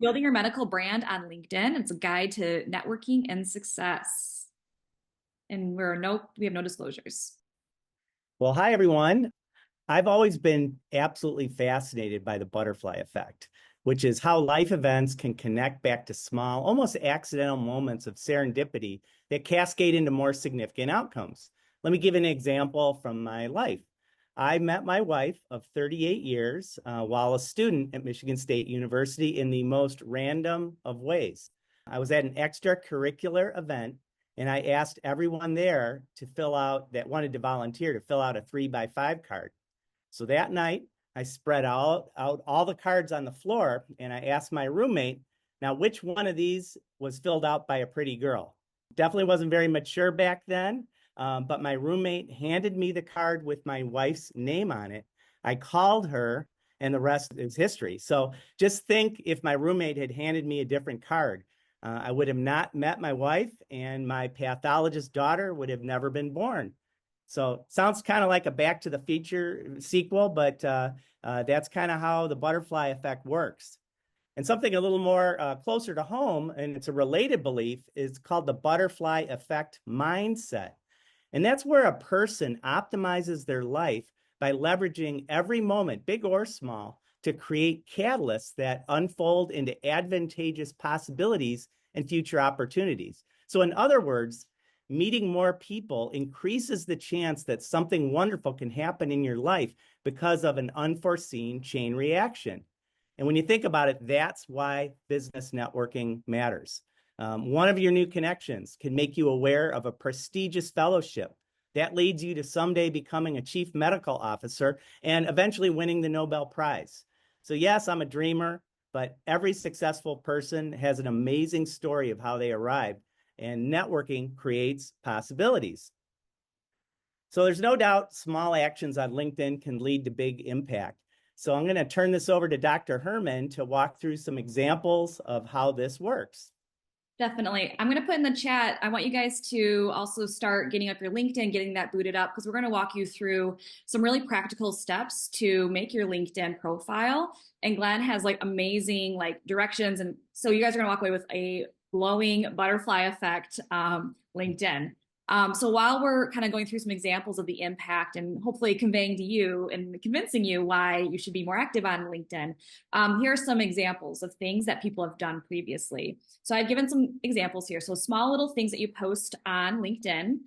Building Your Medical Brand on LinkedIn. It's a guide to networking and success. And we have no disclosures. Well, hi, everyone. I've always been absolutely fascinated by the butterfly effect, which is how life events can connect back to small, almost accidental moments of serendipity that cascade into more significant outcomes. Let me give an example from my life. I met my wife of 38 years while a student at Michigan State University in the most random of ways. I was at an extracurricular event and I asked everyone there to that wanted to volunteer to fill out a 3x5 card. So that night, I spread out all the cards on the floor and I asked my roommate, now which one of these was filled out by a pretty girl? Definitely wasn't very mature back then, but my roommate handed me the card with my wife's name on it. I called her and the rest is history. So just think if my roommate had handed me a different card. I would have not met my wife and my pathologist daughter would have never been born. So sounds kind of like a Back to the Future sequel, but that's kind of how the butterfly effect works. And something a little more closer to home, and it's a related belief, is called the butterfly effect mindset. And that's where a person optimizes their life by leveraging every moment, big or small, to create catalysts that unfold into advantageous possibilities and future opportunities. So in other words, meeting more people increases the chance that something wonderful can happen in your life because of an unforeseen chain reaction. And when you think about it, that's why business networking matters. One of your new connections can make you aware of a prestigious fellowship that leads you to someday becoming a chief medical officer and eventually winning the Nobel Prize. So yes, I'm a dreamer, but every successful person has an amazing story of how they arrived, and networking creates possibilities. So there's no doubt small actions on LinkedIn can lead to big impact. So I'm going to turn this over to Dr. Herman to walk through some examples of how this works. Definitely. I'm going to put in the chat. I want you guys to also start getting up your LinkedIn, getting that booted up, because we're going to walk you through some really practical steps to make your LinkedIn profile. And Glenn has like amazing like directions. And so you guys are going to walk away with a glowing butterfly effect LinkedIn. So while we're kind of going through some examples of the impact and hopefully conveying to you and convincing you why you should be more active on LinkedIn, here are some examples of things that people have done previously. So I've given some examples here. So small little things that you post on LinkedIn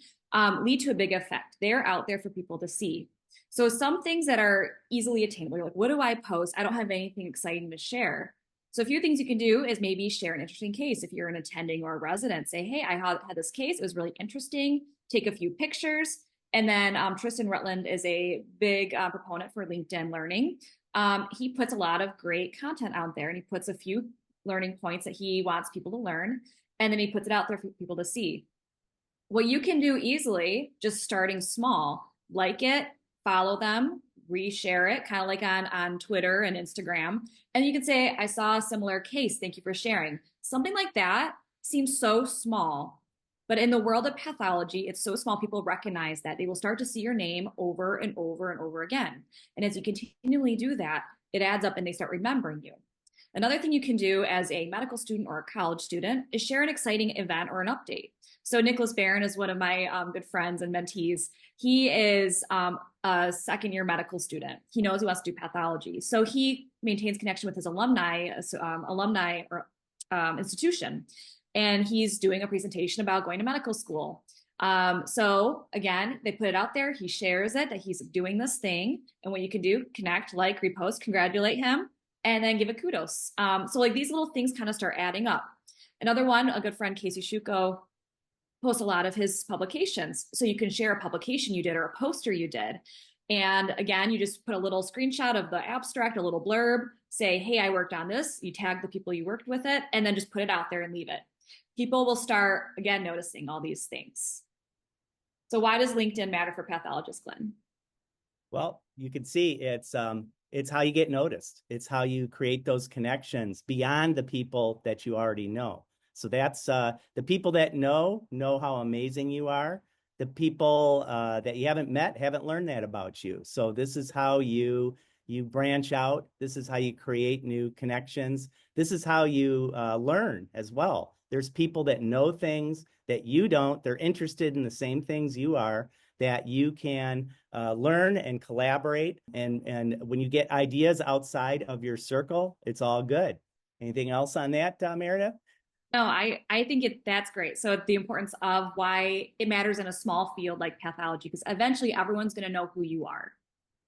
lead to a big effect. They're out there for people to see. So some things that are easily attainable, you're like, what do I post? I don't have anything exciting to share. So a few things you can do is maybe share an interesting case. If you're an attending or a resident, say, hey, I had this case. It was really interesting. Take a few pictures. And then Tristan Rutland is a big proponent for LinkedIn Learning. He puts a lot of great content out there, and he puts a few learning points that he wants people to learn, and then he puts it out there for people to see. What you can do easily, just starting small, like it, follow them, reshare it, kind of like on Twitter and Instagram. And you can say, I saw a similar case. Thank you for sharing. Something like that seems so small. But in the world of pathology, it's so small, people recognize that. They will start to see your name over and over and over again. And as you continually do that, it adds up and they start remembering you. Another thing you can do as a medical student or a college student is share an exciting event or an update. So Nicholas Barron is one of my good friends and mentees. He is a second-year medical student. He knows he wants to do pathology. So he maintains connection with his alumni or institution. And he's doing a presentation about going to medical school. So again, they put it out there. He shares it that he's doing this thing. And what you can do, connect, like, repost, congratulate him, and then give a kudos. So like these little things kind of start adding up. Another one, a good friend, Casey Shuko, posts a lot of his publications. So you can share a publication you did or a poster you did. And again, you just put a little screenshot of the abstract, a little blurb, say, hey, I worked on this. You tag the people you worked with it, and then just put it out there and leave it. People will start, again, noticing all these things. So why does LinkedIn matter for pathologists, Glenn? Well, you can see it's how you get noticed. It's how you create those connections beyond the people that you already know. So that's the people that know how amazing you are. The people that you haven't met haven't learned that about you. So this is how you You branch out. This is how you create new connections. This is how you learn as well. There's people that know things that you don't. They're interested in the same things you are, that you can learn and collaborate. And when you get ideas outside of your circle, it's all good. Anything else on that, Meredith? No, I think that's great. So the importance of why it matters in a small field like pathology, because eventually everyone's going to know who you are.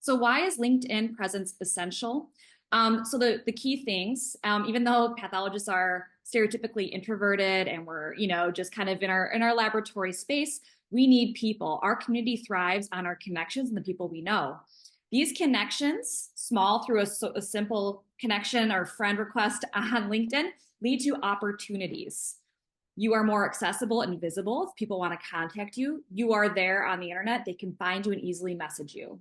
So why is LinkedIn presence essential? So the key things, even though pathologists are stereotypically introverted and we're, just kind of in our laboratory space, we need people. Our community thrives on our connections and the people we know. These connections, small through a simple connection or friend request on LinkedIn, lead to opportunities. You are more accessible and visible. If people want to contact you, you are there on the internet. They can find you and easily message you.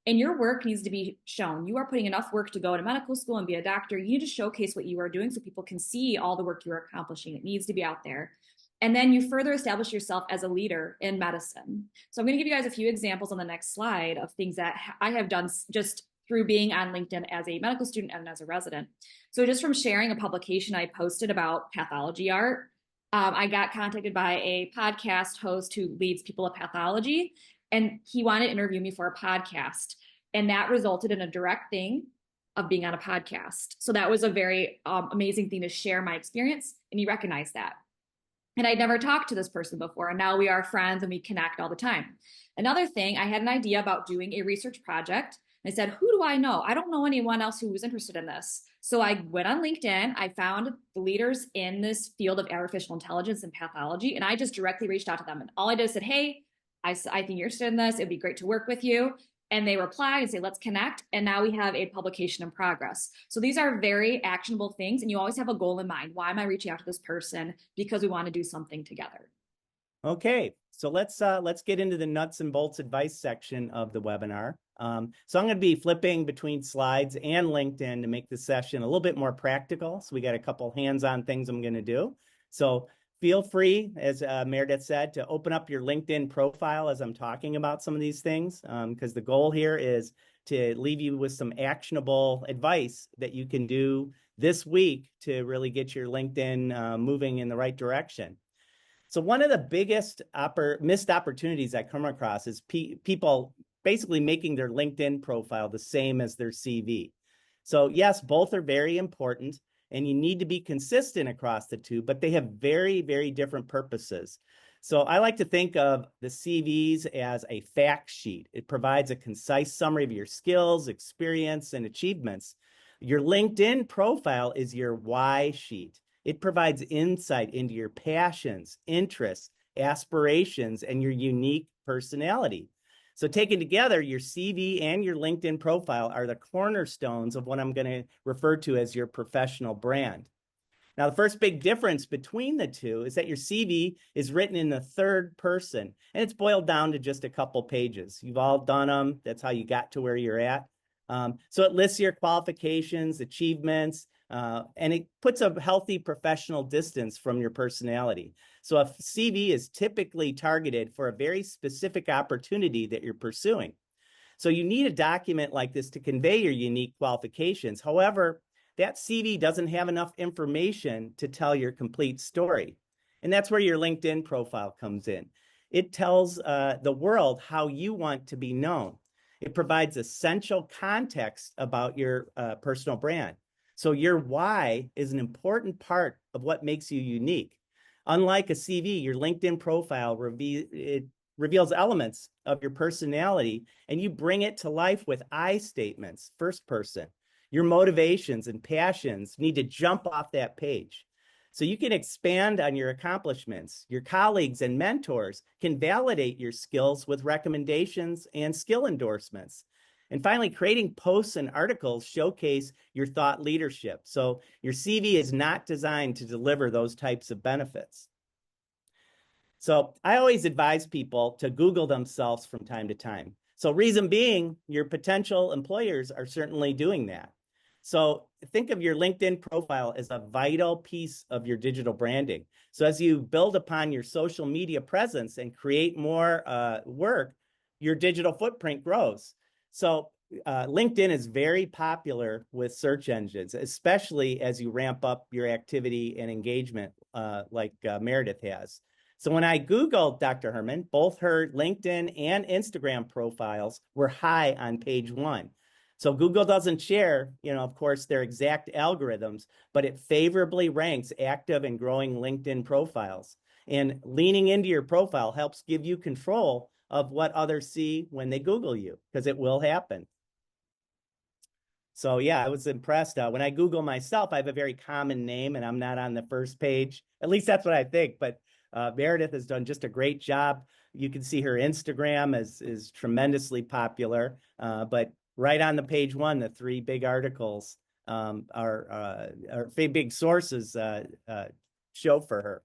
And your work needs to be shown. You are putting enough work to go to medical school and be a doctor. You need to showcase what you are doing so people can see all the work you are accomplishing. It needs to be out there. And then you further establish yourself as a leader in medicine. So I'm going to give you guys a few examples on the next slide of things that I have done just through being on LinkedIn as a medical student and as a resident. So just from sharing a publication I posted about pathology art, I got contacted by a podcast host who leads people of pathology, and he wanted to interview me for a podcast. And that resulted in a direct thing of being on a podcast. So that was a very amazing thing to share my experience, and he recognized that. And I'd never talked to this person before, and now we are friends and we connect all the time. Another thing, I had an idea about doing a research project. And I said, who do I know? I don't know anyone else who was interested in this. So I went on LinkedIn, I found the leaders in this field of artificial intelligence and pathology, and I just directly reached out to them. And all I did is said, hey, I think you're interested in this. It'd be great to work with you. And they reply and say, let's connect. And now we have a publication in progress. So these are very actionable things. And you always have a goal in mind. Why am I reaching out to this person? Because we want to do something together. Okay, so let's get into the nuts and bolts advice section of the webinar. So I'm going to be flipping between slides and LinkedIn to make the session a little bit more practical. So we got a couple hands-on things I'm going to do. So feel free, as Meredith said, to open up your LinkedIn profile as I'm talking about some of these things, because the goal here is to leave you with some actionable advice that you can do this week to really get your LinkedIn moving in the right direction. So one of the biggest missed opportunities I come across is people basically making their LinkedIn profile the same as their CV. So yes, both are very important, and you need to be consistent across the two, but they have very, very different purposes. So I like to think of the CVs as a fact sheet. It provides a concise summary of your skills, experience, and achievements. Your LinkedIn profile is your why sheet. It provides insight into your passions, interests, aspirations, and your unique personality. So taken together, your CV and your LinkedIn profile are the cornerstones of what I'm going to refer to as your professional brand. Now, the first big difference between the two is that your CV is written in the third person, and it's boiled down to just a couple pages. You've all done them. That's how you got to where you're at. So it lists your qualifications, achievements, and it puts a healthy professional distance from your personality. So a CV is typically targeted for a very specific opportunity that you're pursuing. So you need a document like this to convey your unique qualifications. However, that CV doesn't have enough information to tell your complete story. And that's where your LinkedIn profile comes in. It tells the world how you want to be known. It provides essential context about your personal brand. So your why is an important part of what makes you unique. Unlike a CV, your LinkedIn profile reveals elements of your personality, and you bring it to life with I statements, first person. Your motivations and passions need to jump off that page. So you can expand on your accomplishments. Your colleagues and mentors can validate your skills with recommendations and skill endorsements. And finally, creating posts and articles showcase your thought leadership. So your CV is not designed to deliver those types of benefits. So I always advise people to Google themselves from time to time. So reason being, your potential employers are certainly doing that. So think of your LinkedIn profile as a vital piece of your digital branding. So as you build upon your social media presence and create more work, your digital footprint grows. So LinkedIn is very popular with search engines, especially as you ramp up your activity and engagement, like Meredith has. So when I Googled Dr. Herman, both her LinkedIn and Instagram profiles were high on page one. So Google doesn't share, of course, their exact algorithms, but it favorably ranks active and growing LinkedIn profiles. And leaning into your profile helps give you control of what others see when they Google you, because it will happen. So yeah, I was impressed. When I Google myself, I have a very common name and I'm not on the first page. At least that's what I think. But Meredith has done just a great job. You can see her Instagram is tremendously popular. But right on the page one, the three big articles are big sources show for her.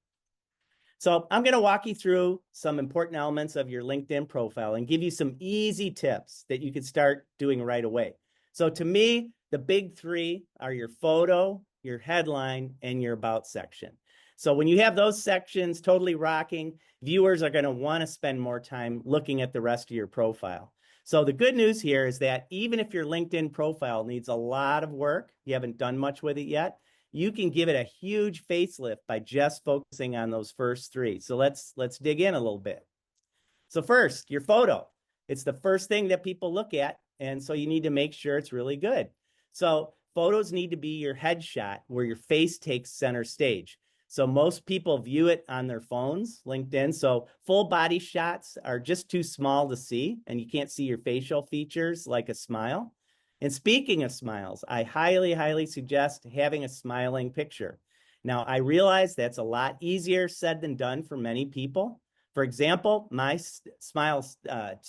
So I'm going to walk you through some important elements of your LinkedIn profile and give you some easy tips that you can start doing right away. So to me, the big three are your photo, your headline, and your about section. So when you have those sections totally rocking, viewers are going to want to spend more time looking at the rest of your profile. So the good news here is that even if your LinkedIn profile needs a lot of work, you haven't done much with it yet, you can give it a huge facelift by just focusing on those first three. So let's dig in a little bit. So first, your photo. It's the first thing that people look at, and so you need to make sure it's really good. So photos need to be your headshot where your face takes center stage. So most people view it on their phones, LinkedIn. So full body shots are just too small to see, and you can't see your facial features like a smile. And speaking of smiles, I highly, highly suggest having a smiling picture. Now, I realize that's a lot easier said than done for many people. For example, my smile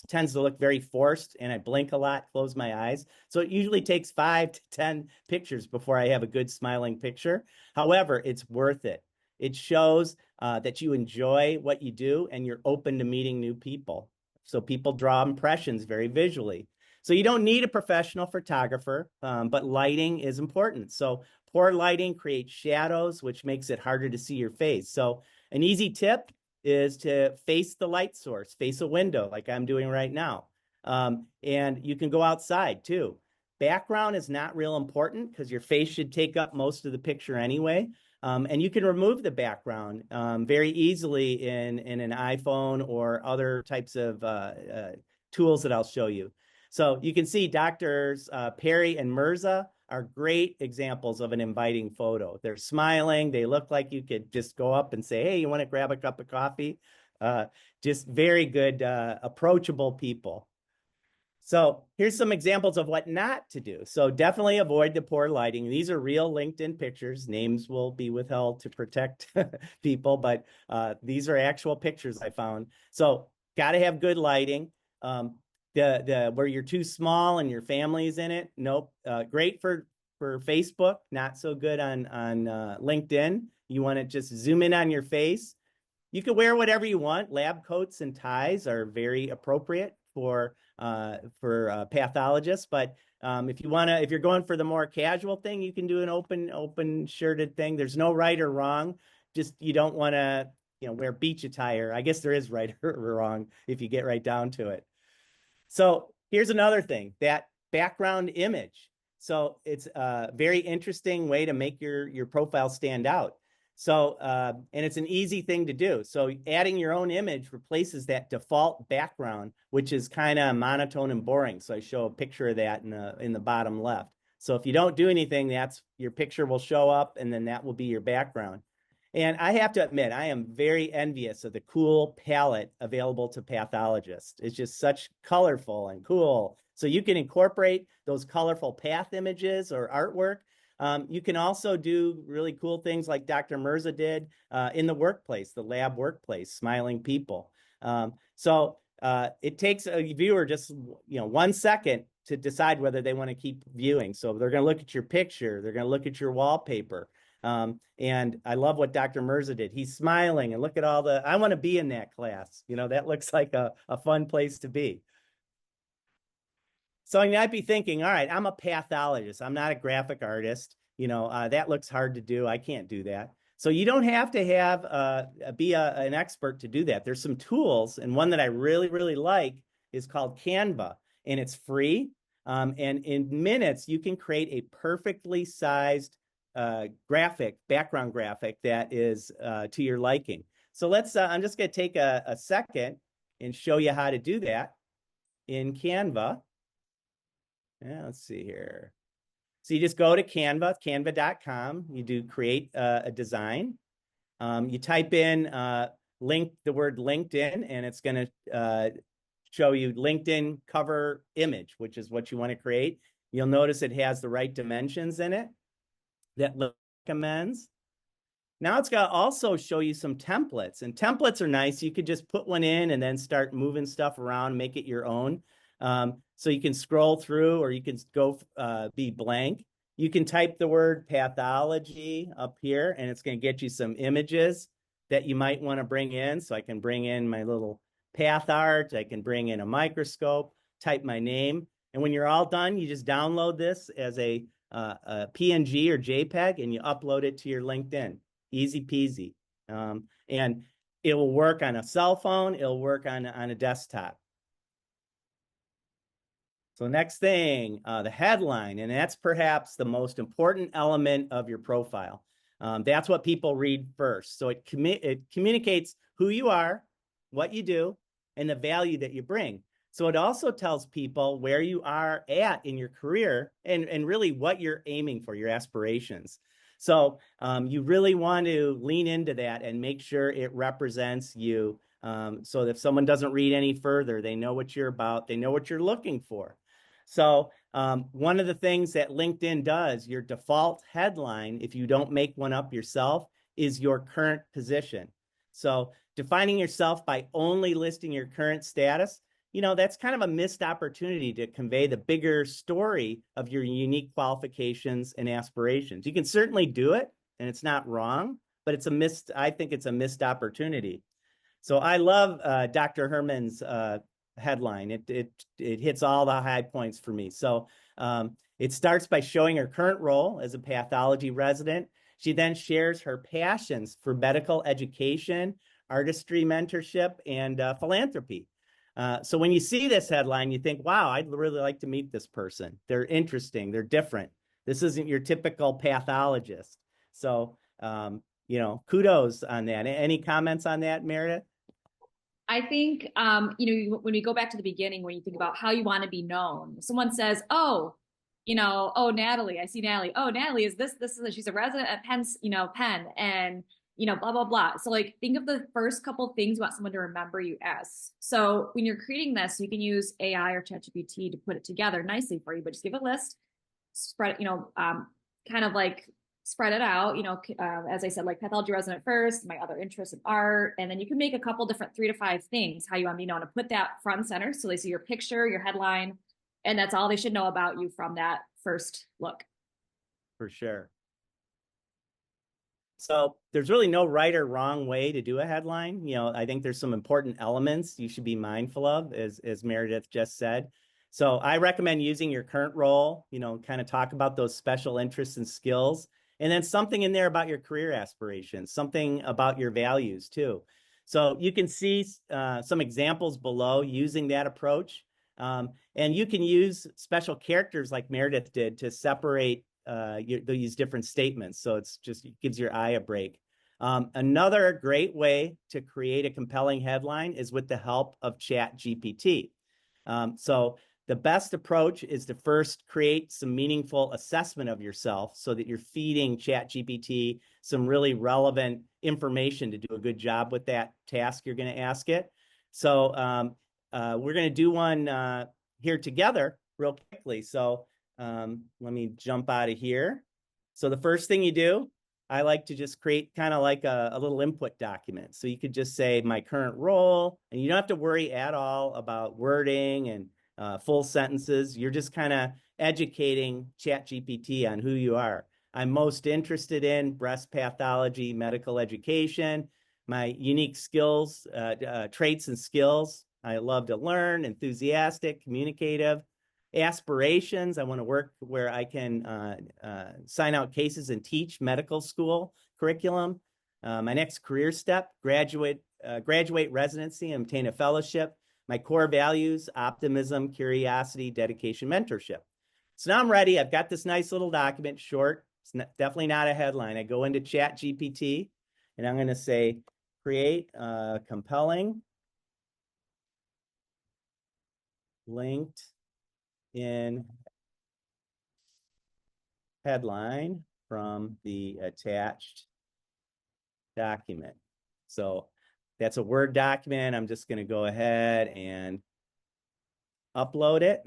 tends to look very forced and I blink a lot, close my eyes. So it usually takes 5 to 10 pictures before I have a good smiling picture. However, it's worth it. It shows that you enjoy what you do and you're open to meeting new people. So people draw impressions very visually. So you don't need a professional photographer, but lighting is important. So poor lighting creates shadows, which makes it harder to see your face. So an easy tip is to face the light source, face a window like I'm doing right now. And you can go outside too. Background is not real important because your face should take up most of the picture anyway. And you can remove the background very easily in an iPhone or other types of tools that I'll show you. So you can see Doctors Perry and Mirza are great examples of an inviting photo. They're smiling. They look like you could just go up and say, hey, you want to grab a cup of coffee? Just very good, approachable people. So here's some examples of what not to do. So definitely avoid the poor lighting. These are real LinkedIn pictures. Names will be withheld to protect people, but these are actual pictures I found. So got to have good lighting. Where you're too small and your family's in it, nope. Great for Facebook, not so good on LinkedIn. You want to just zoom in on your face. You can wear whatever you want. Lab coats and ties are very appropriate for pathologists. But if you're going for the more casual thing, you can do an open shirted thing. There's no right or wrong. Just you don't want to wear beach attire. I guess there is right or wrong if you get right down to it. So here's another thing, that background image. So it's a very interesting way to make your profile stand out. So, and it's an easy thing to do. So adding your own image replaces that default background, which is kind of monotone and boring. So I show a picture of that in the bottom left. So if you don't do anything, your picture will show up and then that will be your background. And I have to admit, I am very envious of the cool palette available to pathologists. It's just such colorful and cool. So you can incorporate those colorful path images or artwork. You can also do really cool things like Dr. Mirza did in the workplace, the lab workplace, smiling people. So it takes a viewer just 1 second to decide whether they want to keep viewing. So they're going to look at your picture. They're going to look at your wallpaper. And I love what Dr. Mirza did. He's smiling and look at I want to be in that class. That looks like a fun place to be. So you might be thinking, all right, I'm a pathologist. I'm not a graphic artist. That looks hard to do. I can't do that. So you don't have to be an expert to do that. There's some tools, and one that I really, really like is called Canva, and it's free. And in minutes, you can create a perfectly sized background graphic that is to your liking. So I'm just going to take a second and show you how to do that in Canva. Yeah, let's see here. So you just go to Canva, canva.com. You do create a design. You type in the word LinkedIn, and it's going to show you LinkedIn cover image, which is what you want to create. You'll notice it has the right dimensions in it that recommends. Now it's going to also show you some templates, and templates are nice. You could just put one in and then start moving stuff around, make it your own. So you can scroll through, or you can go be blank. You can type the word pathology up here, and it's going to get you some images that you might want to bring in. So I can bring in my little path art. I can bring in a microscope, type my name. And when you're all done, you just download this as a PNG or JPEG, and you upload it to your LinkedIn. Easy peasy. And it will work on a cell phone. It'll work on a desktop. So next thing, the headline, and that's perhaps the most important element of your profile. That's what people read first. So it communicates who you are, what you do, and the value that you bring. So it also tells people where you are at in your career and really what you're aiming for, your aspirations. So you really want to lean into that and make sure it represents you, so that if someone doesn't read any further, they know what you're about, they know what you're looking for. So one of the things that LinkedIn does, your default headline, if you don't make one up yourself, is your current position. So defining yourself by only listing your current status, that's kind of a missed opportunity to convey the bigger story of your unique qualifications and aspirations. You can certainly do it, and it's not wrong, but I think it's a missed opportunity. So I love Dr. Herman's headline. It hits all the high points for me. So it starts by showing her current role as a pathology resident. She then shares her passions for medical education, artistry mentorship, and philanthropy. So when you see this headline, you think, wow, I'd really like to meet this person. They're interesting. They're different. This isn't your typical pathologist. So, kudos on that. Any comments on that, Meredith? I think, when we go back to the beginning, when you think about how you want to be known, someone says, oh, oh, Natalie, I see Natalie. Oh, Natalie is she's a resident at Penn, and, blah, blah, blah. So like, think of the first couple things you want someone to remember you as. So when you're creating this, you can use AI or ChatGPT to put it together nicely for you, but just give a list, spread, kind of like spread it out, as I said, like pathology resident first, my other interests in art. And then you can make a couple different 3 to 5 things, how you want to be known, to put that front and center. So they see your picture, your headline, and that's all they should know about you from that first look. For sure. So there's really no right or wrong way to do a headline. I think there's some important elements you should be mindful of, as Meredith just said. So I recommend using your current role, kind of talk about those special interests and skills. And then something in there about your career aspirations, something about your values too. So you can see some examples below using that approach. And you can use special characters like Meredith did to separate these different statements. So it gives your eye a break. Another great way to create a compelling headline is with the help of ChatGPT. So the best approach is to first create some meaningful assessment of yourself so that you're feeding ChatGPT some really relevant information to do a good job with that task you're going to ask it. So we're going to do one here together real quickly. So let me jump out of here. So the first thing you do, I like to just create kind of like a little input document. So you could just say my current role, and you don't have to worry at all about wording and full sentences. You're just kind of educating ChatGPT on who you are. I'm most interested in breast pathology, medical education, my unique skills, traits and skills. I love to learn, enthusiastic, communicative. Aspirations, I want to work where I can sign out cases and teach medical school curriculum. My next career step, graduate residency and obtain a fellowship. My core values, optimism, curiosity, dedication, mentorship. So now I'm ready. I've got this nice little document, short. It's definitely not a headline. I go into Chat GPT and I'm going to say, create a compelling linked in headline from the attached document. So that's a Word document. I'm just going to go ahead and upload it.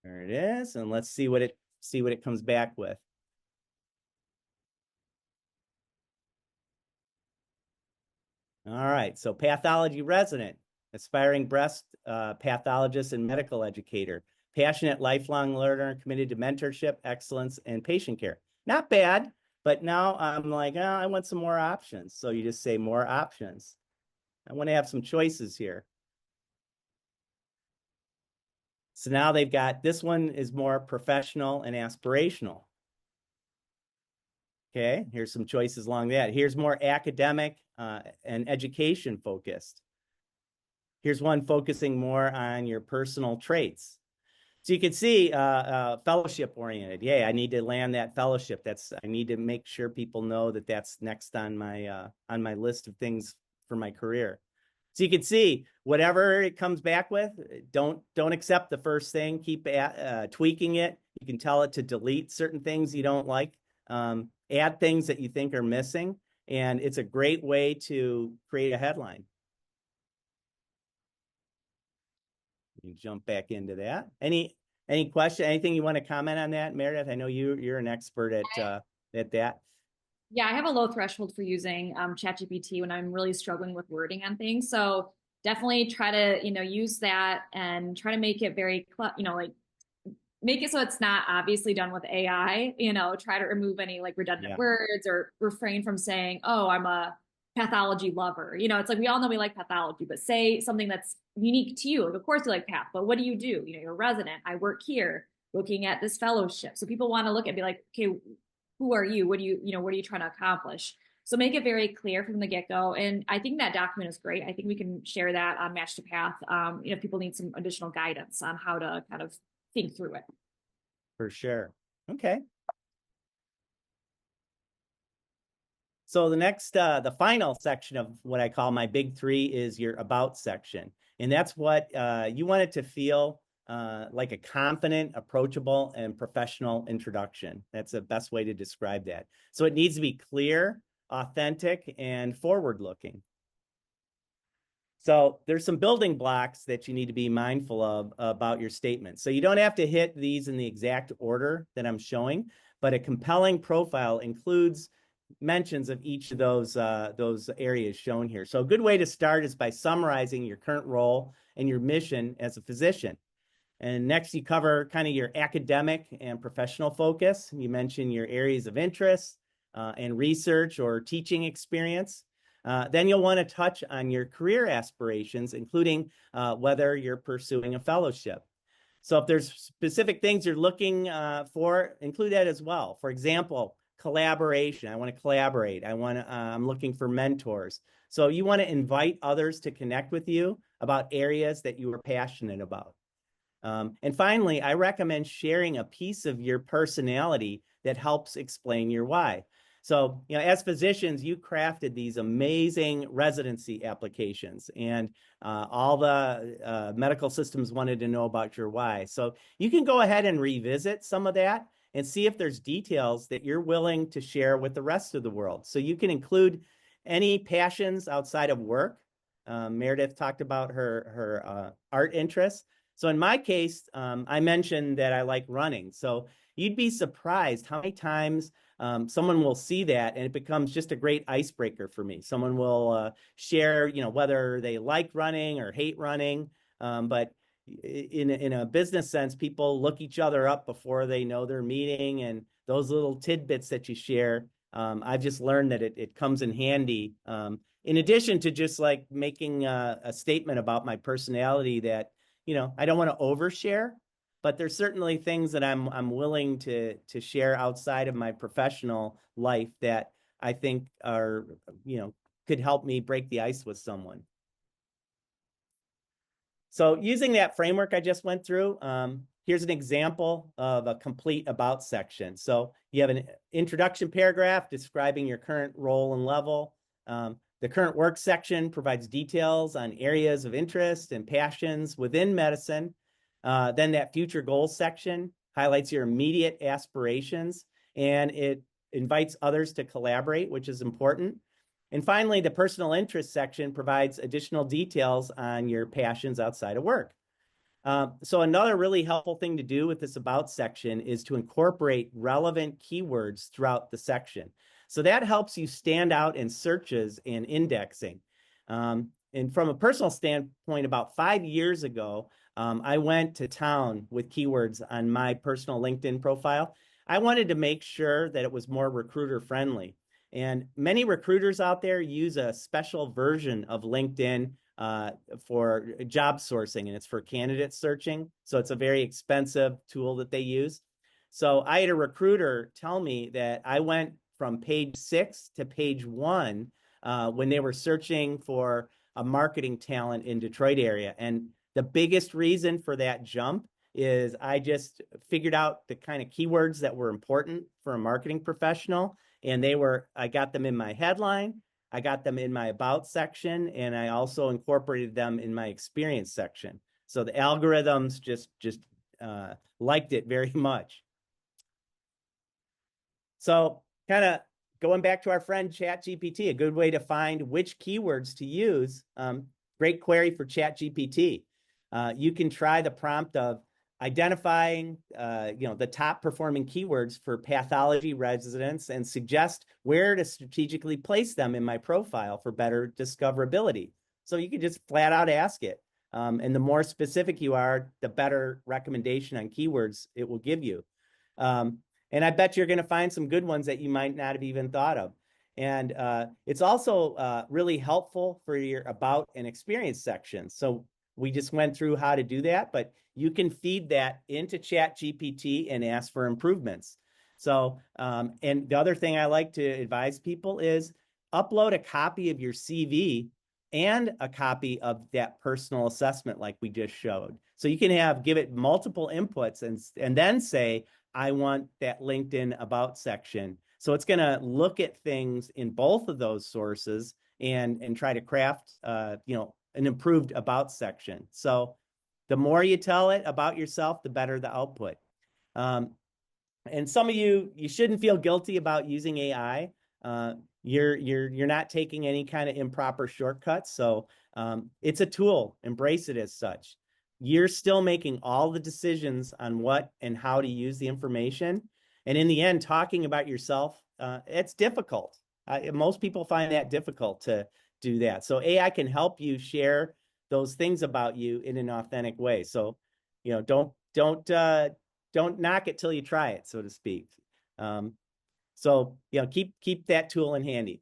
There it is. And let's see what it comes back with. All right. So pathology resident, aspiring breast pathologist and medical educator, passionate lifelong learner, committed to mentorship, excellence, and patient care. Not bad, but now I'm like, oh, I want some more options. So you just say more options. I want to have some choices here. So now they've got, this one is more professional and aspirational. Okay, here's some choices along that. Here's more academic and education focused. Here's one focusing more on your personal traits. So you can see fellowship oriented. Yeah, I need to land that fellowship. I need to make sure people know that that's next on my list of things for my career. So you can see whatever it comes back with, don't accept the first thing. Keep tweaking it. You can tell it to delete certain things you don't like, add things that you think are missing, and it's a great way to create a headline. You jump back into that. Any question? Anything you want to comment on that, Meredith? I know you're an expert at that. Yeah, I have a low threshold for using ChatGPT when I'm really struggling with wording on things. So definitely try to, use that and try to make it very, like make it so it's not obviously done with AI, try to remove any like redundant words or refrain from saying, oh, I'm a pathology lover. It's like we all know we like pathology, but say something that's unique to you. Like, of course you like path, but what do? You're a resident. I work here looking at this fellowship. So people want to look and be like, okay, who are you? What are you trying to accomplish? So make it very clear from the get-go. And I think that document is great. I think we can share that on Match to Path. If people need some additional guidance on how to kind of think through it. For sure. Okay. So the next, the final section of what I call my big three is your about section. And that's what you want it to feel like a confident, approachable, and professional introduction. That's the best way to describe that. So it needs to be clear, authentic, and forward-looking. So there's some building blocks that you need to be mindful of about your statement. So you don't have to hit these in the exact order that I'm showing, but a compelling profile includes mentions of each of those areas shown here. So a good way to start is by summarizing your current role and your mission as a physician. And next, you cover kind of your academic and professional focus. You mention your areas of interest and research or teaching experience. Then you'll want to touch on your career aspirations, including whether you're pursuing a fellowship. So if there's specific things you're looking for, include that as well. For example, collaboration. I want to collaborate. I'm looking for mentors. So you want to invite others to connect with you about areas that you are passionate about. And finally, I recommend sharing a piece of your personality that helps explain your why. So, as physicians, you crafted these amazing residency applications, and all the medical systems wanted to know about your why. So you can go ahead and revisit some of that and see if there's details that you're willing to share with the rest of the world. So you can include any passions outside of work. Meredith talked about her art interests. So in my case, I mentioned that I like running. So you'd be surprised how many times someone will see that and it becomes just a great icebreaker for me. Someone will share, whether they like running or hate running. But in a business sense, people look each other up before they know their meeting, and those little tidbits that you share, I've just learned that it comes in handy. In addition to just like making a statement about my personality that, I don't want to overshare, but there's certainly things that I'm willing to share outside of my professional life that I think are, could help me break the ice with someone. So using that framework I just went through, here's an example of a complete about section. So you have an introduction paragraph describing your current role and level. The current work section provides details on areas of interest and passions within medicine. Then that future goals section highlights your immediate aspirations, and it invites others to collaborate, which is important. And finally, the personal interest section provides additional details on your passions outside of work. So another really helpful thing to do with this about section is to incorporate relevant keywords throughout the section. So that helps you stand out in searches and indexing. And from a personal standpoint, about 5 years ago, I went to town with keywords on my personal LinkedIn profile. I wanted to make sure that it was more recruiter friendly. And many recruiters out there use a special version of LinkedIn for job sourcing, and it's for candidate searching. So it's a very expensive tool that they use. So I had a recruiter tell me that I went from page 6 to page 1 when they were searching for a marketing talent in Detroit area. And the biggest reason for that jump is I just figured out the kind of keywords that were important for a marketing professional. And I got them in my headline, I got them in my about section, and I also incorporated them in my experience section. So the algorithms just liked it very much. So kind of going back to our friend ChatGPT, a good way to find which keywords to use. Great query for ChatGPT. You can try the prompt of identifying the top performing keywords for pathology residents and suggest where to strategically place them in my profile for better discoverability. So you can just flat out ask it. And the more specific you are, the better recommendation on keywords it will give you. And I bet you're going to find some good ones that you might not have even thought of. And it's also really helpful for your about and experience section. So we just went through how to do that, but you can feed that into ChatGPT and ask for improvements. So, and the other thing I like to advise people is upload a copy of your CV and a copy of that personal assessment like we just showed. So you can give it multiple inputs and then say, I want that LinkedIn about section. So it's going to look at things in both of those sources and try to craft, an improved about section. So the more you tell it about yourself, the better the output. And some of you shouldn't feel guilty about using AI. You're not taking any kind of improper shortcuts. So it's a tool. Embrace it as such. You're still making all the decisions on what and how to use the information. And in the end, talking about yourself, it's difficult. Most people find that difficult to do that. So AI can help you share those things about you in an authentic way. So, don't knock it till you try it, so to speak. So, keep that tool in handy.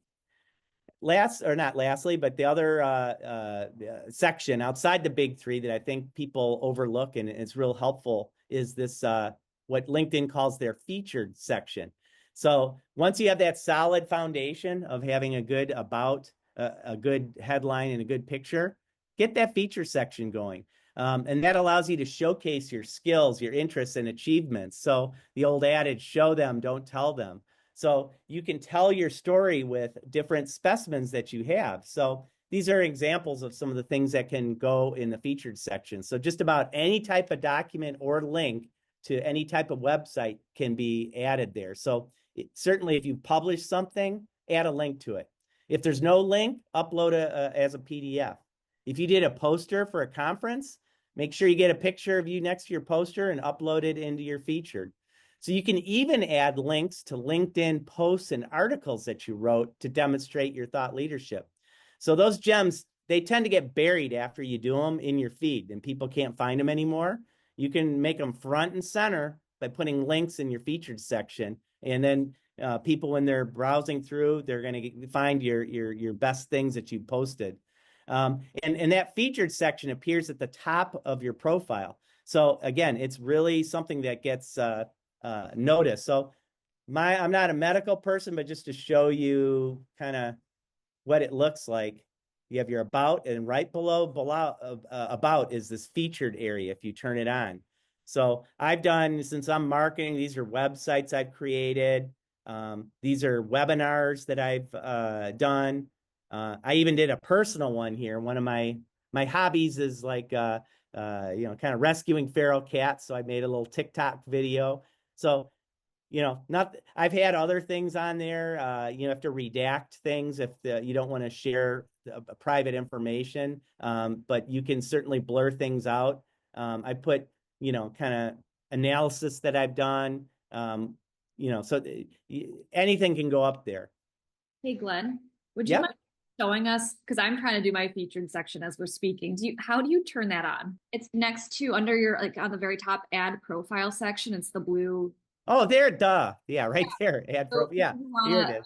Not lastly, but the other section outside the big three that I think people overlook and it's real helpful is this, what LinkedIn calls their featured section. So once you have that solid foundation of having a good about, a good headline and a good picture, get that feature section going. And that allows you to showcase your skills, your interests, and achievements. So the old adage, show them, don't tell them. So you can tell your story with different specimens that you have. So these are examples of some of the things that can go in the featured section. So just about any type of document or link to any type of website can be added there. So certainly if you publish something, add a link to it. If there's no link, upload as a PDF. If you did a poster for a conference, make sure you get a picture of you next to your poster and upload it into your featured. So you can even add links to LinkedIn posts and articles that you wrote to demonstrate your thought leadership. So those gems, they tend to get buried after you do them in your feed and people can't find them anymore. You can make them front and center by putting links in your featured section. And then people, when they're browsing through, they're going to find your best things that you posted. And that featured section appears at the top of your profile. So again, it's really something that gets noticed. So I'm not a medical person, but just to show you kind of what it looks like. You have your about, and right below about is this featured area if you turn it on. So I've done, since I'm marketing, these are websites I've created. These are webinars that I've done. I even did a personal one here. One of my hobbies is like kind of rescuing feral cats. So I made a little TikTok video. So not I've had other things on there. You have to redact things if you don't want to share private information, but you can certainly blur things out. I put, kind of analysis that I've done. So anything can go up there. Hey, Glenn, would you Yep. mind showing us? Because I'm trying to do my featured section as we're speaking. How do you turn that on? It's next to under your, like on the very top add profile section. It's the blue. Oh, there, duh. Yeah, right there. Add So profile. Yeah, here it is.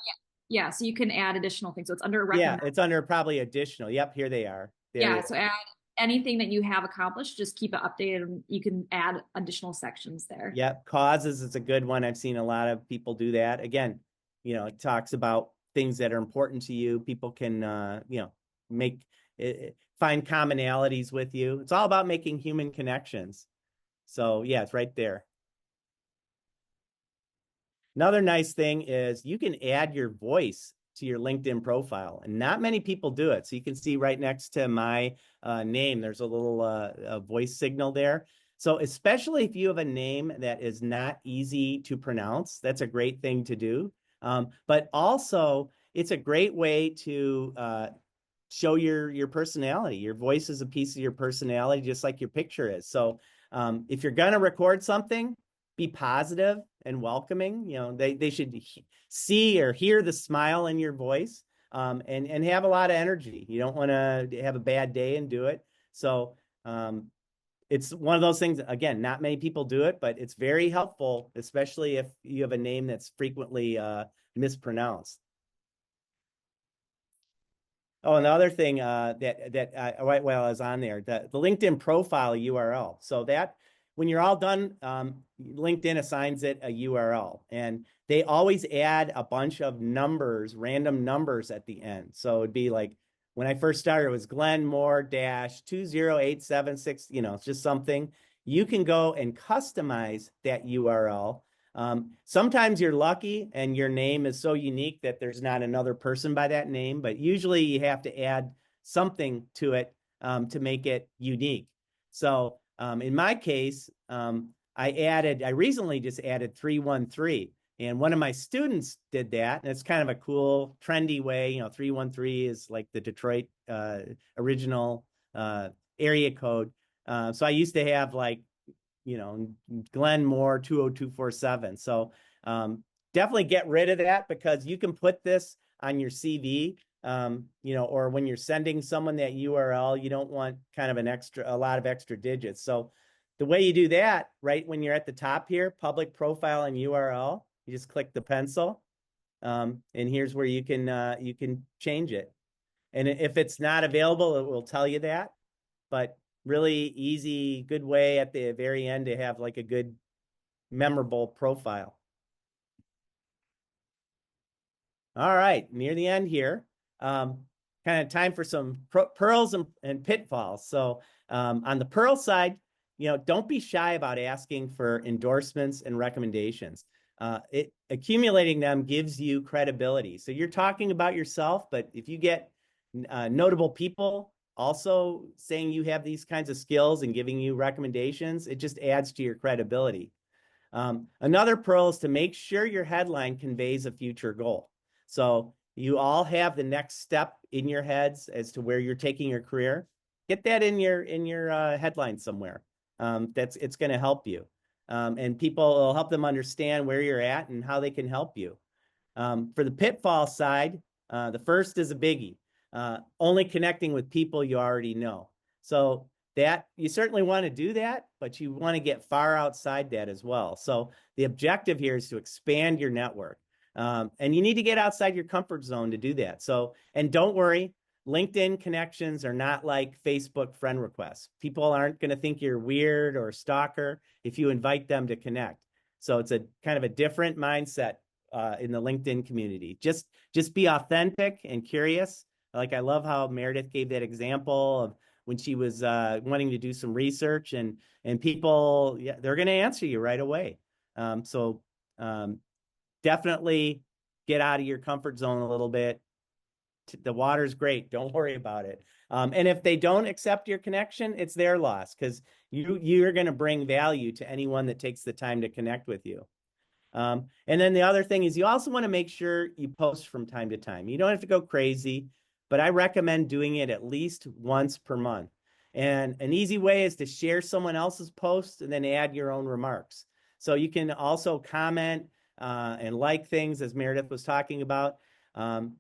yeah, so you can add additional things. So it's under Yeah, recommend. it's under probably additional. Yep, here they are. There Yeah, it so is. add anything that you have accomplished, just keep it updated and you can add additional sections there. Yep, causes is a good one. I've seen a lot of people do that. Again, it talks about things that are important to you. People can, make find commonalities with you. It's all about making human connections. So yeah, it's right there. Another nice thing is you can add your voice to your LinkedIn profile, and not many people do it. So you can see right next to my name, there's a little voice signal there. So especially if you have a name that is not easy to pronounce, that's a great thing to do. But also, it's a great way to show your personality. Your voice is a piece of your personality, just like your picture is. So if you're going to record something, be positive and welcoming. They should see or hear the smile in your voice, and have a lot of energy. You don't want to have a bad day and do it. So it's one of those things, again, not many people do it, but it's very helpful, especially if you have a name that's frequently mispronounced. Oh, and the other thing while I was on there, the LinkedIn profile URL. So that when you're all done, LinkedIn assigns it a URL, and they always add a bunch of numbers, random numbers at the end. So it'd be like when I first started, it was Glenn Moore dash 20876. It's just something. You can go and customize that URL. Sometimes you're lucky and your name is so unique that there's not another person by that name, but usually you have to add something to it to make it unique. So in my case, I recently just added 313, and one of my students did that, and it's kind of a cool, trendy way. 313 is like the Detroit original area code. So I used to have like Glenn Moore 20247. So definitely get rid of that, because you can put this on your CV, or when you're sending someone that URL, you don't want kind of a lot of extra digits. So the way you do that, right when you're at the top here, public profile and URL, you just click the pencil, and here's where you can change it. And if it's not available, it will tell you that. But really easy, good way at the very end to have like a good, memorable profile. All right, near the end here. Kind of time for some pearls and pitfalls. So on the pearl side, don't be shy about asking for endorsements and recommendations. Accumulating them gives you credibility. So you're talking about yourself, but if you get notable people also saying you have these kinds of skills and giving you recommendations, it just adds to your credibility. Another pearl is to make sure your headline conveys a future goal. So you all have the next step in your heads as to where you're taking your career. Get that in your headline somewhere. It's going to help you, and people will help them understand where you're at and how they can help you. For the pitfall side, the first is a biggie. Only connecting with people you already know. So that you certainly want to do that, but you want to get far outside that as well. So the objective here is to expand your network. And you need to get outside your comfort zone to do that. So, and don't worry, LinkedIn connections are not like Facebook friend requests. People aren't going to think you're weird or a stalker if you invite them to connect. So it's a kind of a different mindset in the LinkedIn community. Just be authentic and curious. Like I love how Meredith gave that example of when she was wanting to do some research, and people, yeah, they're going to answer you right away. So definitely get out of your comfort zone a little bit. The water's great. Don't worry about it. And if they don't accept your connection, it's their loss, because you're going to bring value to anyone that takes the time to connect with you. And then the other thing is you also want to make sure you post from time to time. You don't have to go crazy, but I recommend doing it at least once per month. And an easy way is to share someone else's post and then add your own remarks. So you can also comment and like things, as Meredith was talking about. And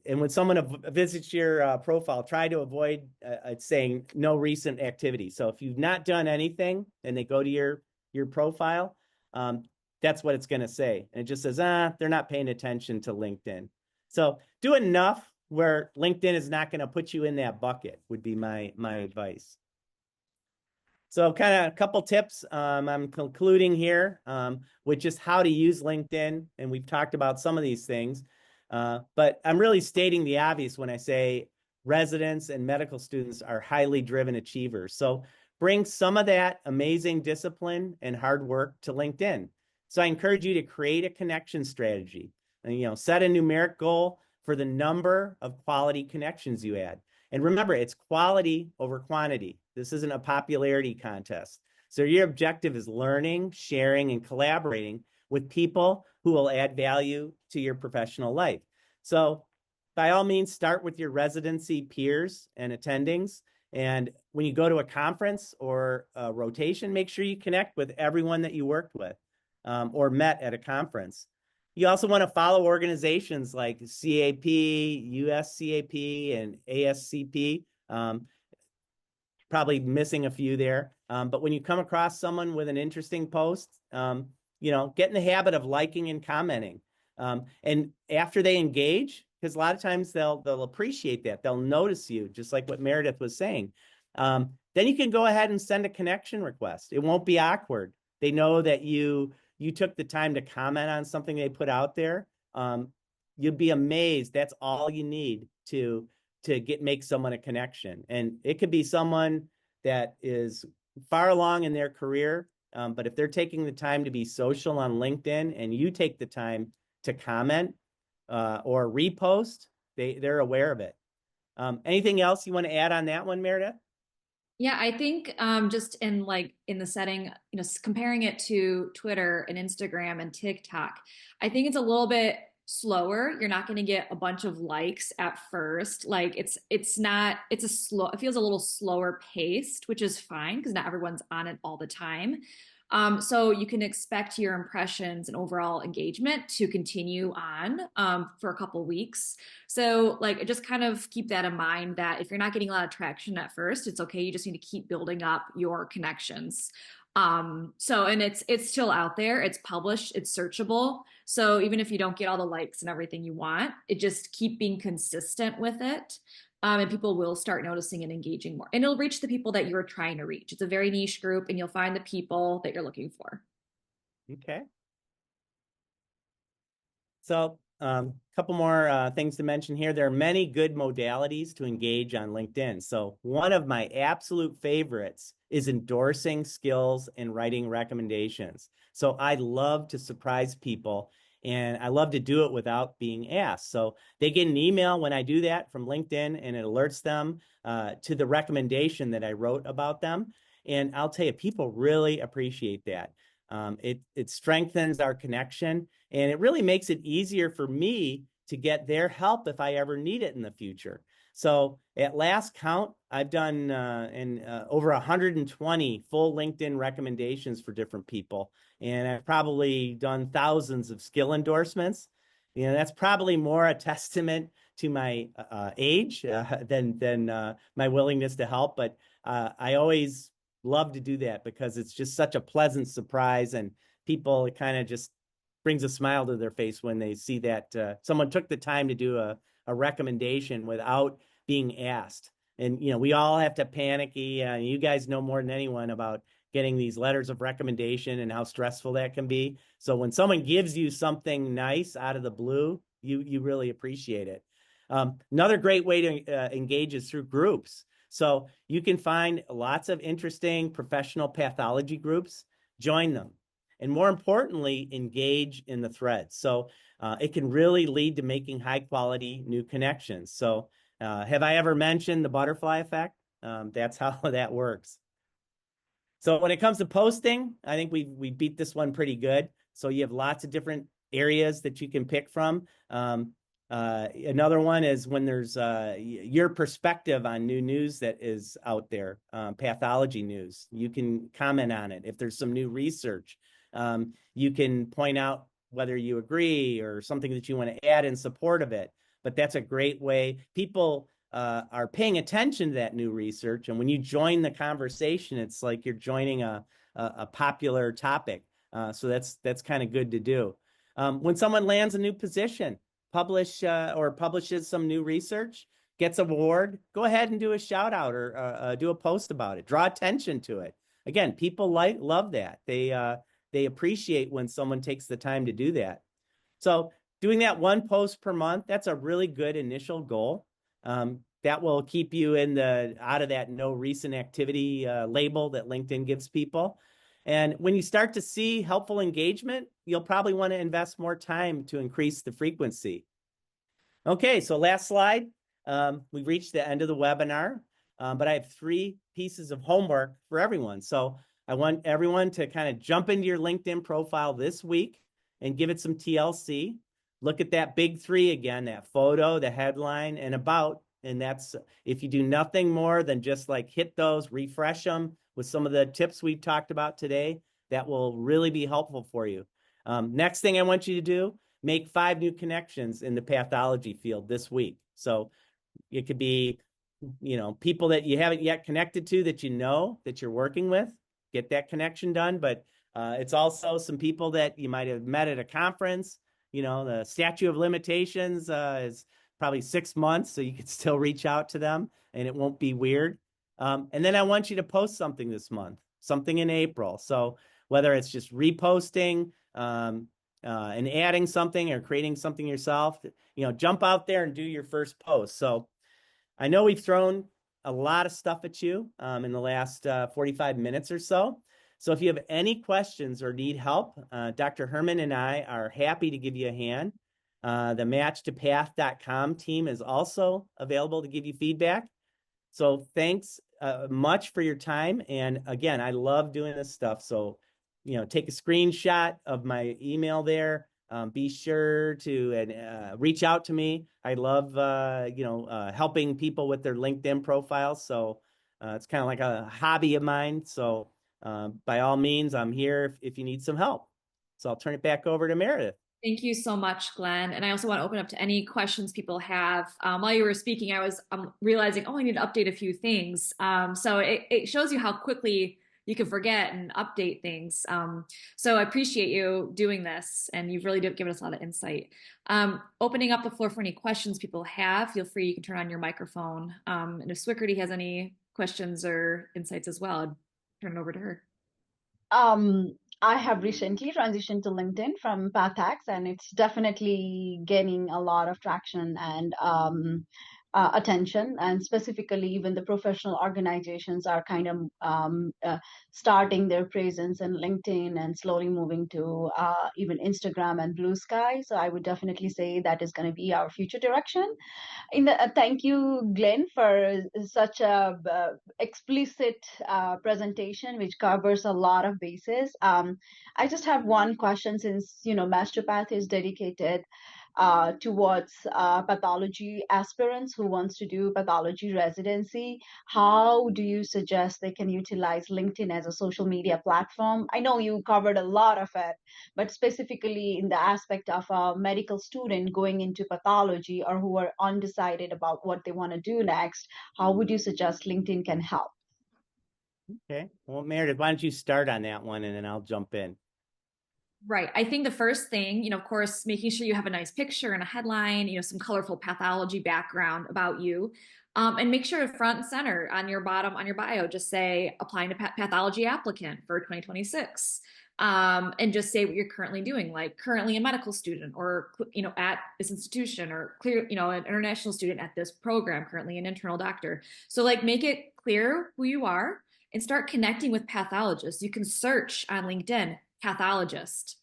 when someone visits your profile, try to avoid saying no recent activity. So if you've not done anything and they go to your profile, that's what it's going to say. And it just says, they're not paying attention to LinkedIn. So do enough where LinkedIn is not going to put you in that bucket, would be my advice. So kind of a couple tips I'm concluding here, with just how to use LinkedIn. And we've talked about some of these things, but I'm really stating the obvious when I say residents and medical students are highly driven achievers. So bring some of that amazing discipline and hard work to LinkedIn. So I encourage you to create a connection strategy and, set a numeric goal for the number of quality connections you add. And remember, it's quality over quantity. This isn't a popularity contest. So your objective is learning, sharing, and collaborating with people who will add value to your professional life. So by all means, start with your residency peers and attendings. And when you go to a conference or a rotation, make sure you connect with everyone that you worked with or met at a conference. You also want to follow organizations like CAP, USCAP, and ASCP. Probably missing a few there. But when you come across someone with an interesting post, get in the habit of liking and commenting. And after they engage, because a lot of times they'll appreciate that. They'll notice you, just like what Meredith was saying. Then you can go ahead and send a connection request. It won't be awkward. They know that you took the time to comment on something they put out there. You'll be amazed. That's all you need to make someone a connection. And it could be someone that is far along in their career, but if they're taking the time to be social on LinkedIn and you take the time to comment or repost, they're aware of it. Anything else you want to add on that one, Meredith? Yeah, I think just in the setting, comparing it to Twitter and Instagram and TikTok, I think it's a little bit slower. You're not going to get a bunch of likes at first. It feels a little slower paced, which is fine because not everyone's on it all the time. So you can expect your impressions and overall engagement to continue on for a couple weeks. So just kind of keep that in mind that if you're not getting a lot of traction at first, it's okay. You just need to keep building up your connections. And it's still out there. It's published. It's searchable. So even if you don't get all the likes and everything you want, it just keep being consistent with it. And people will start noticing and engaging more. And it'll reach the people that you're trying to reach. It's a very niche group, and you'll find the people that you're looking for. Okay. So a couple more things to mention here. There are many good modalities to engage on LinkedIn. So one of my absolute favorites is endorsing skills and writing recommendations. So I love to surprise people, and I love to do it without being asked. So they get an email when I do that from LinkedIn, and it alerts them to the recommendation that I wrote about them. And I'll tell you, people really appreciate that. It strengthens our connection, and it really makes it easier for me to get their help if I ever need it in the future. So at last count, I've done over 120 full LinkedIn recommendations for different people. And I've probably done thousands of skill endorsements. That's probably more a testament to my age than my willingness to help. But I always love to do that because it's just such a pleasant surprise, and people, it kind of just brings a smile to their face when they see that someone took the time to do a recommendation without being asked. And we all have to panicky. You guys know more than anyone about getting these letters of recommendation and how stressful that can be. So when someone gives you something nice out of the blue, you really appreciate it. Another great way to engage is through groups. So you can find lots of interesting professional pathology groups, join them. And more importantly, engage in the threads. So it can really lead to making high quality new connections. So have I ever mentioned the butterfly effect? That's how that works. So when it comes to posting, I think we beat this one pretty good. So you have lots of different areas that you can pick from. Another one is when there's your perspective on new news that is out there, pathology news. You can comment on it. If there's some new research, you can point out whether you agree or something that you want to add in support of it. But that's a great way. People are paying attention to that new research. And when you join the conversation, it's like you're joining a popular topic. So that's kind of good to do. When someone lands a new position, publishes some new research, gets an award, go ahead and do a shout out or do a post about it. Draw attention to it. Again, people love that. They appreciate when someone takes the time to do that. So doing that one post per month, that's a really good initial goal. That will keep you out of that no recent activity label that LinkedIn gives people. And when you start to see helpful engagement, you'll probably want to invest more time to increase the frequency. Okay, so last slide. We've reached the end of the webinar, but I have 3 pieces of homework for everyone. So I want everyone to kind of jump into your LinkedIn profile this week and give it some TLC. Look at that big 3 again, that photo, the headline, and about. And that's if you do nothing more than just like hit those, refresh them with some of the tips we've talked about today, that will really be helpful for you. Next thing I want you to do, make 5 new connections in the pathology field this week. So it could be, people that you haven't yet connected to that that you're working with, get that connection done. But it's also some people that you might have met at a conference. The statute of limitations is probably 6 months, so you can still reach out to them and it won't be weird. And then I want you to post something this month, something in April. So whether it's just reposting and adding something or creating something yourself, jump out there and do your first post. So I know we've thrown a lot of stuff at you in the last 45 minutes or so. So if you have any questions or need help, Dr. Herman and I are happy to give you a hand. The matchtopath.com team is also available to give you feedback. So thanks much for your time. And again, I love doing this stuff. So, take a screenshot of my email there. Be sure to reach out to me. I love, helping people with their LinkedIn profiles. So it's kind of like a hobby of mine. So by all means, I'm here if you need some help. So I'll turn it back over to Meredith. Thank you so much, Glenn. And I also want to open up to any questions people have. While you were speaking, I was realizing, I need to update a few things. So it shows you how quickly you can forget and update things. So I appreciate you doing this, and you've really given us a lot of insight. Opening up the floor for any questions people have, feel free, you can turn on your microphone. And if Swickerty has any questions or insights as well, I'd turn it over to her. I have recently transitioned to LinkedIn from PathX, and it's definitely gaining a lot of traction and attention. And specifically, even the professional organizations are kind of starting their presence in LinkedIn and slowly moving to even Instagram and Blue Sky. So I would definitely say that is going to be our future direction. Thank you, Glenn, for such a explicit presentation, which covers a lot of bases. I just have one question, since Match2Path is dedicated towards pathology aspirants who wants to do pathology residency. How do you suggest they can utilize LinkedIn as a social media platform? I know you covered a lot of it, but specifically in the aspect of a medical student going into pathology or who are undecided about what they want to do next, how would you suggest LinkedIn can help? Okay. Well, Meredith, why don't you start on that one and then I'll jump in. Right. I think the first thing, of course, making sure you have a nice picture and a headline, some colorful pathology background about you. And make sure front and center on your bottom, on your bio, just say applying to pathology applicant for 2026. And just say what you're currently doing, like currently a medical student or, at this institution, or clear, an international student at this program, currently an internal doctor. So like make it clear who you are and start connecting with pathologists. You can search on LinkedIn pathologist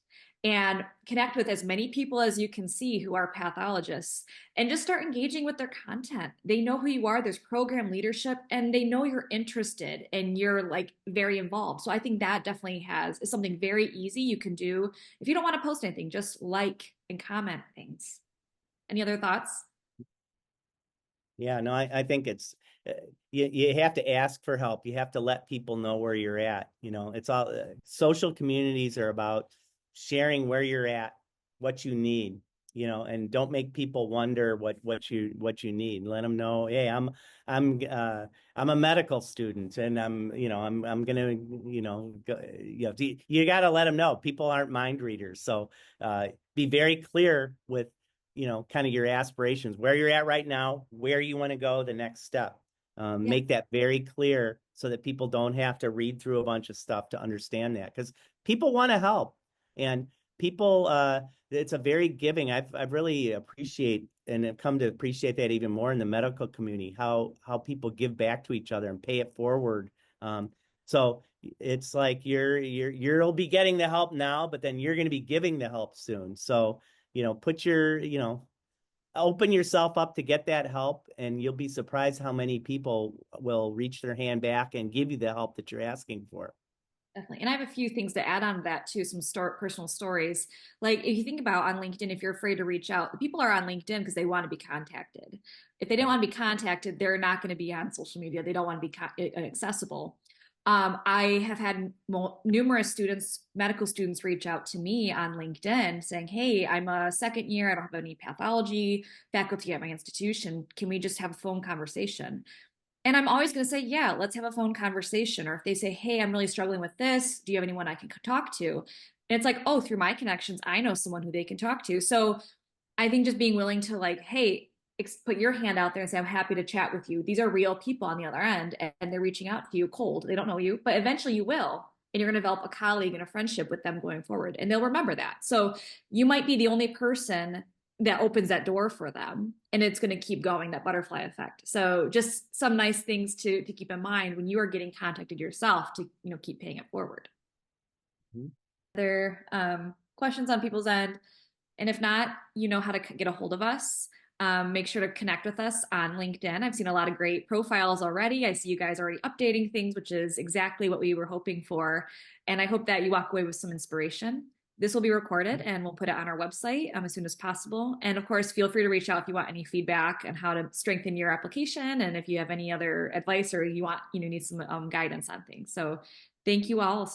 and connect with as many people as you can see who are pathologists, and just start engaging with their content. They know who you are, there's program leadership, and they know you're interested and you're like very involved. So I think that definitely is something very easy you can do. If you don't want to post anything, just like and comment things. Any other thoughts? Yeah, no, I think it's you have to ask for help. You have to let people know where you're at. It's all social communities are about sharing where you're at, what you need, and don't make people wonder what you need. Let them know, hey, I'm a medical student, and I'm gonna, you got to let them know. People aren't mind readers, so be very clear with kind of your aspirations, where you're at right now, where you want to go, the next step. Make that very clear so that people don't have to read through a bunch of stuff to understand that, because people want to help, and people, it's a very giving. I've really appreciate and have come to appreciate that even more in the medical community, how people give back to each other and pay it forward. So it's like you'll be getting the help now, but then you're going to be giving the help soon. So put open yourself up to get that help, and you'll be surprised how many people will reach their hand back and give you the help that you're asking for. Definitely. And I have a few things to add on to that too, some personal stories. Like if you think about on LinkedIn, if you're afraid to reach out, the people are on LinkedIn because they want to be contacted. If they don't want to be contacted, they're not going to be on social media. They don't want to be accessible. I have had numerous students, medical students, reach out to me on LinkedIn saying, hey, I'm a second year. I don't have any pathology faculty at my institution. Can we just have a phone conversation? And I'm always going to say, yeah, let's have a phone conversation. Or if they say, hey, I'm really struggling with this, do you have anyone I can talk to? And it's like, oh, through my connections, I know someone who they can talk to. So I think just being willing to like, hey, put your hand out there and say, I'm happy to chat with you. These are real people on the other end, and they're reaching out to you cold. They don't know you, but eventually you will. And you're going to develop a colleague and a friendship with them going forward. And they'll remember that. So you might be the only person that opens that door for them, and it's going to keep going, that butterfly effect. So just some nice things to keep in mind when you are getting contacted yourself to keep paying it forward. Mm-hmm. Other questions on people's end, and if not, you know how to get a hold of us. Make sure to connect with us on LinkedIn. I've seen a lot of great profiles already. I see you guys already updating things, which is exactly what we were hoping for. And I hope that you walk away with some inspiration. This will be recorded and we'll put it on our website as soon as possible. And of course, feel free to reach out if you want any feedback on how to strengthen your application, and if you have any other advice or you need some guidance on things. So thank you all.